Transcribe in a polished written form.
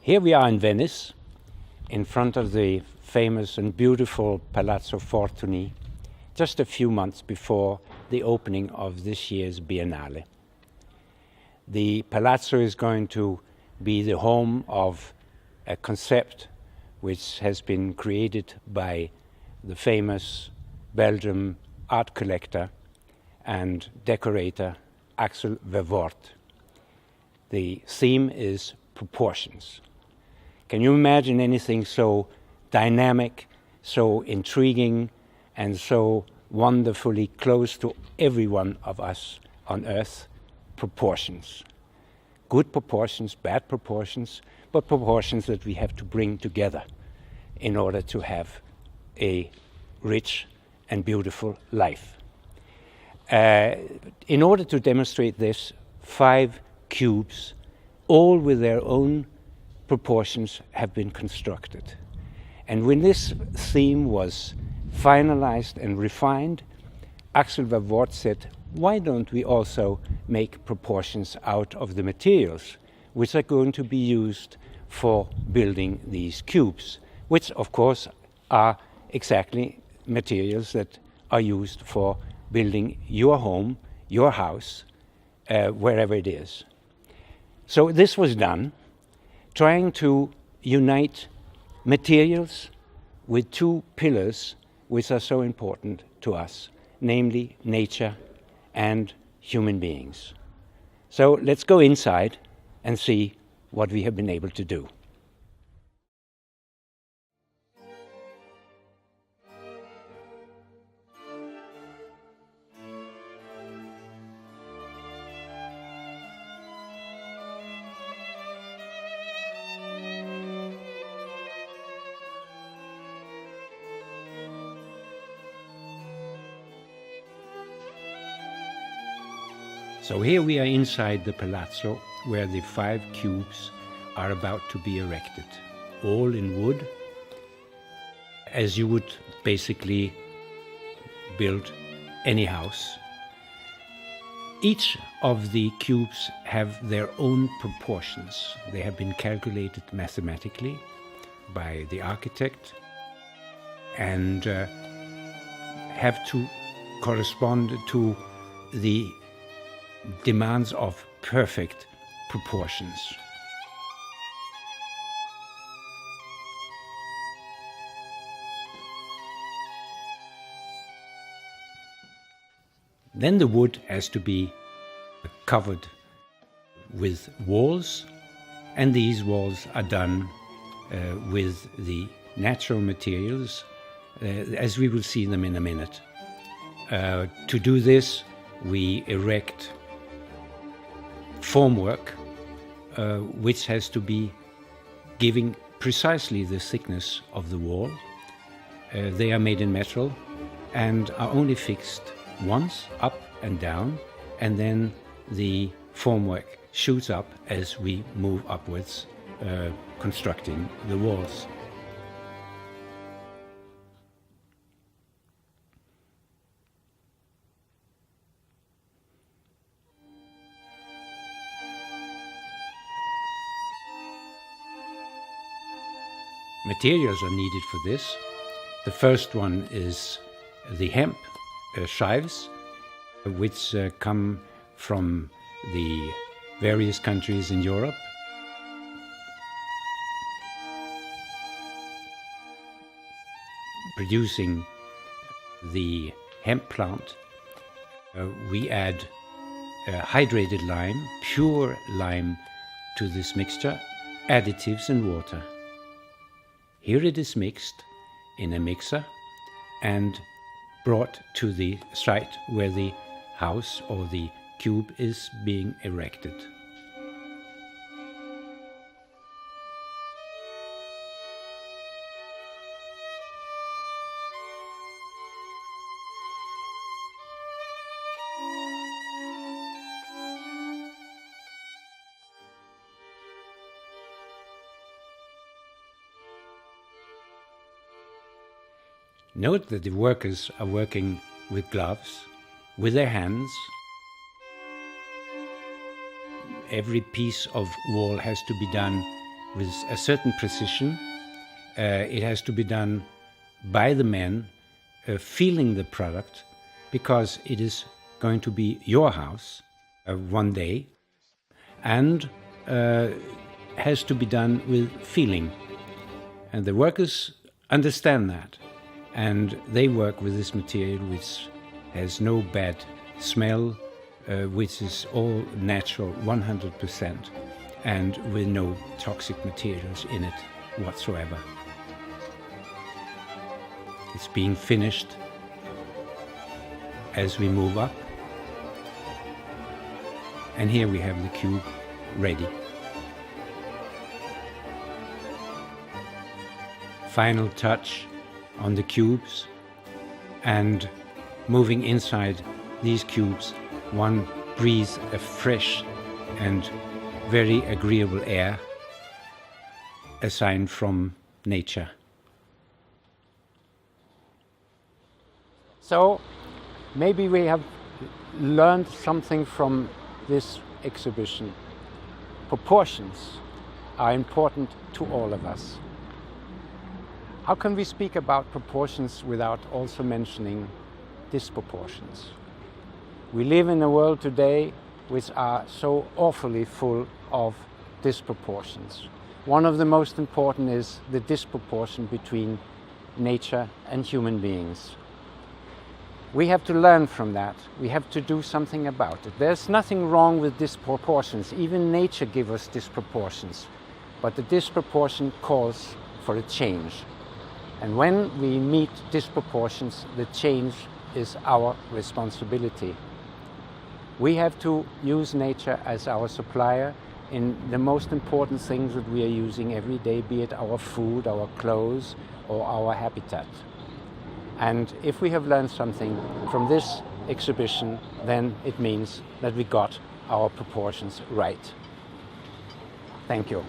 Here we are in Venice, in front of the famous and beautiful Palazzo Fortuny, just a few months before the opening of this year's Biennale. The Palazzo is going to be the home of a concept which has been created by the famous Belgian art collector and decorator Axel Vervoordt. The theme is proportions. Can you imagine anything so dynamic, so intriguing, and so wonderfully close to every one of us on Earth? Proportions. Good proportions, bad proportions, but proportions that we have to bring together in order to have a rich and beautiful life. In order to demonstrate this, 5 cubes, all with their own proportions, have been constructed. And when this theme was finalized and refined, Axel Vervoordt said, why don't we also make proportions out of the materials which are going to be used for building these cubes, which of course are exactly materials that are used for building your home, your house, wherever it is. So this was done, trying to unite materials with 2 pillars which are so important to us, namely nature and human beings. So let's go inside and see what we have been able to do. So here we are inside the palazzo, where the 5 cubes are about to be erected, all in wood, as you would basically build any house. Each of the cubes have their own proportions. They have been calculated mathematically by the architect and have to correspond to the demands of perfect proportions. Then the wood has to be covered with walls, and these walls are done with the natural materials, as we will see them in a minute. To do this, we erect formwork which has to be giving precisely the thickness of the wall. They are made in metal and are only fixed once, up and down, and then the formwork shoots up as we move upwards, constructing the walls. Materials are needed for this. The first one is the hemp sheaves, which come from the various countries in Europe. Producing the hemp plant, we add hydrated lime, pure lime, to this mixture, additives and water. Here it is mixed in a mixer and brought to the site where the house or the cube is being erected. Note that the workers are working with gloves, with their hands. Every piece of wall has to be done with a certain precision. It has to be done by the men feeling the product, because it is going to be your house one day, and has to be done with feeling. And the workers understand that, and they work with this material which has no bad smell, which is all natural 100%, and with no toxic materials in it whatsoever. It's being finished as we move up, and here we have the cube ready. Final touch on the cubes, and moving inside these cubes, one breathes a fresh and very agreeable air, a sign from nature. So maybe we have learned something from this exhibition. Proportions are important to all of us. How can we speak about proportions without also mentioning disproportions? We live in a world today which are so awfully full of disproportions. One of the most important is the disproportion between nature and human beings. We have to learn from that. We have to do something about it. There's nothing wrong with disproportions. Even nature gives us disproportions. But the disproportion calls for a change. And when we meet disproportions, the change is our responsibility. We have to use nature as our supplier in the most important things that we are using every day, be it our food, our clothes, or our habitat. And if we have learned something from this exhibition, then it means that we got our proportions right. Thank you.